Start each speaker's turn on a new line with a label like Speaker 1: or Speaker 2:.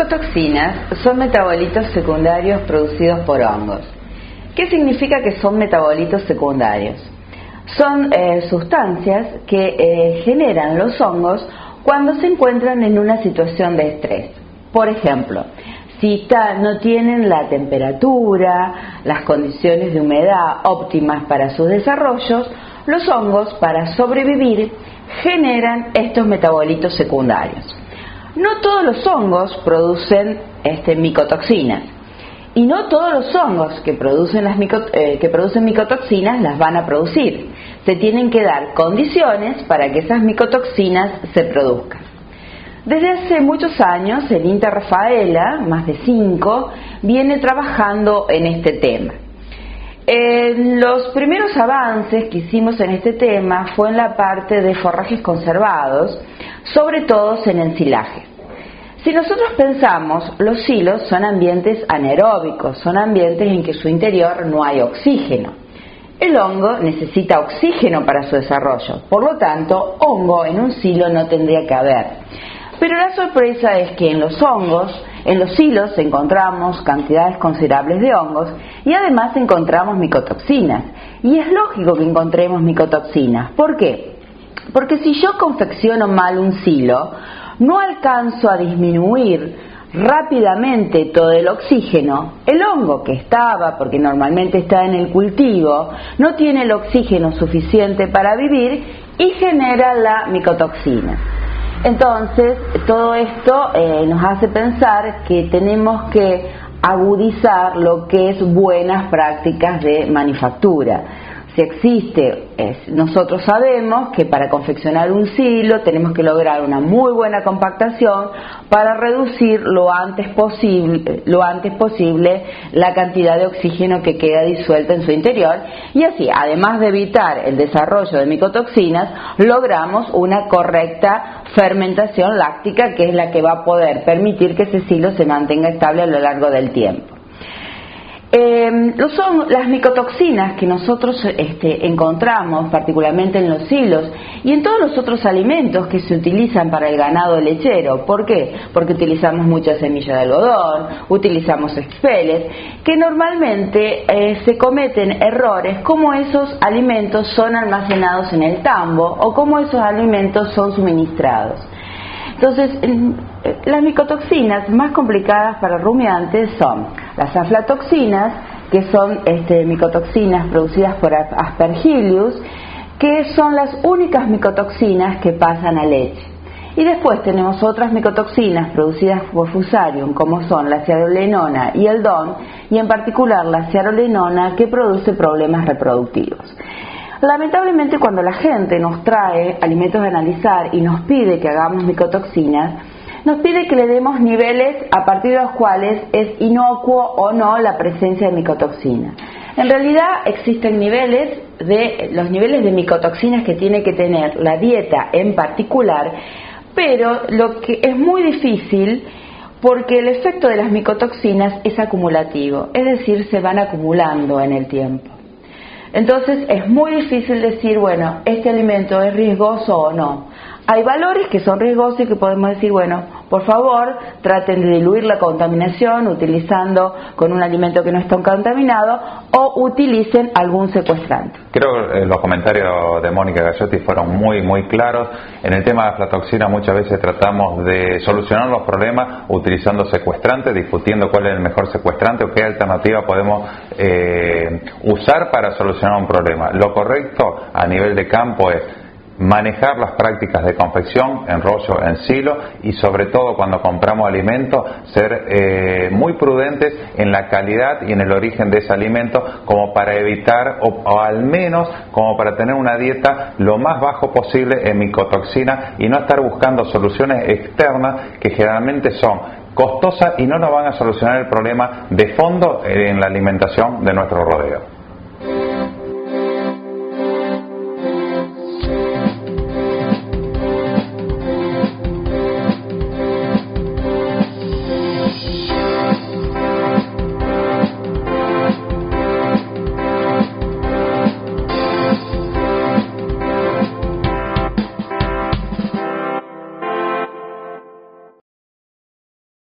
Speaker 1: micotoxinas son metabolitos secundarios producidos por hongos. ¿Qué significa que son metabolitos secundarios? Son sustancias que generan los hongos cuando se encuentran en una situación de estrés. Por ejemplo, si no tienen la temperatura, las condiciones de humedad óptimas para sus desarrollos, los hongos, para sobrevivir, generan estos metabolitos secundarios. No todos los hongos producen micotoxinas, y no todos los hongos que producen micotoxinas las van a producir. Se tienen que dar condiciones para que esas micotoxinas se produzcan. Desde hace muchos años el INTA Rafaela, más de 5, viene trabajando en este tema. Los primeros avances que hicimos en este tema fue en la parte de forrajes conservados, sobre todo en ensilajes. Si nosotros pensamos, los silos son ambientes anaeróbicos, son ambientes en que en su interior no hay oxígeno. El hongo necesita oxígeno para su desarrollo, por lo tanto, hongo en un silo no tendría que haber. Pero la sorpresa es que en los silos encontramos cantidades considerables de hongos y además encontramos micotoxinas. Y es lógico que encontremos micotoxinas. ¿Por qué? Porque si yo confecciono mal un silo, no alcanzo a disminuir rápidamente todo el oxígeno, el hongo que porque normalmente está en el cultivo, no tiene el oxígeno suficiente para vivir y genera la micotoxina. Entonces, todo esto nos hace pensar que tenemos que agudizar lo que es buenas prácticas de manufactura. Si existe, nosotros sabemos que para confeccionar un silo tenemos que lograr una muy buena compactación para reducir lo antes posible la cantidad de oxígeno que queda disuelta en su interior, y así, además de evitar el desarrollo de micotoxinas, logramos una correcta fermentación láctica, que es la que va a poder permitir que ese silo se mantenga estable a lo largo del tiempo. Son las micotoxinas que nosotros encontramos particularmente en los silos y en todos los otros alimentos que se utilizan para el ganado lechero. ¿Por qué? Porque utilizamos mucha semilla de algodón, utilizamos expeles, que normalmente se cometen errores como esos alimentos son almacenados en el tambo o como esos alimentos son suministrados. Entonces, las micotoxinas más complicadas para rumiantes son las aflatoxinas, que son micotoxinas producidas por Aspergillus, que son las únicas micotoxinas que pasan a leche. Y después tenemos otras micotoxinas producidas por Fusarium, como son la cearolenona y el DON, y en particular la cearolenona, que produce problemas reproductivos. Lamentablemente, cuando la gente nos trae alimentos a analizar y nos pide que hagamos micotoxinas, nos pide que le demos niveles a partir de los cuales es inocuo o no la presencia de micotoxina. En realidad existen los niveles de micotoxinas que tiene que tener la dieta en particular, pero lo que es muy difícil porque el efecto de las micotoxinas es acumulativo, es decir, se van acumulando en el tiempo. Entonces es muy difícil decir, bueno, este alimento es riesgoso o no. Hay valores que son riesgosos y que podemos decir, bueno, por favor, traten de diluir la contaminación utilizando con un alimento que no está contaminado o utilicen algún secuestrante.
Speaker 2: Creo que los comentarios de Mónica Gayiotti fueron muy claros. En el tema de la aflatoxina muchas veces tratamos de solucionar los problemas utilizando secuestrantes, discutiendo cuál es el mejor secuestrante o qué alternativa podemos usar para solucionar un problema. Lo correcto a nivel de campo es manejar las prácticas de confección, enrollo, en silo y sobre todo cuando compramos alimentos ser muy prudentes en la calidad y en el origen de ese alimento como para evitar o al menos como para tener una dieta lo más bajo posible en micotoxina y no estar buscando soluciones externas que generalmente son costosas y no nos van a solucionar el problema de fondo en la alimentación de nuestro rodeo.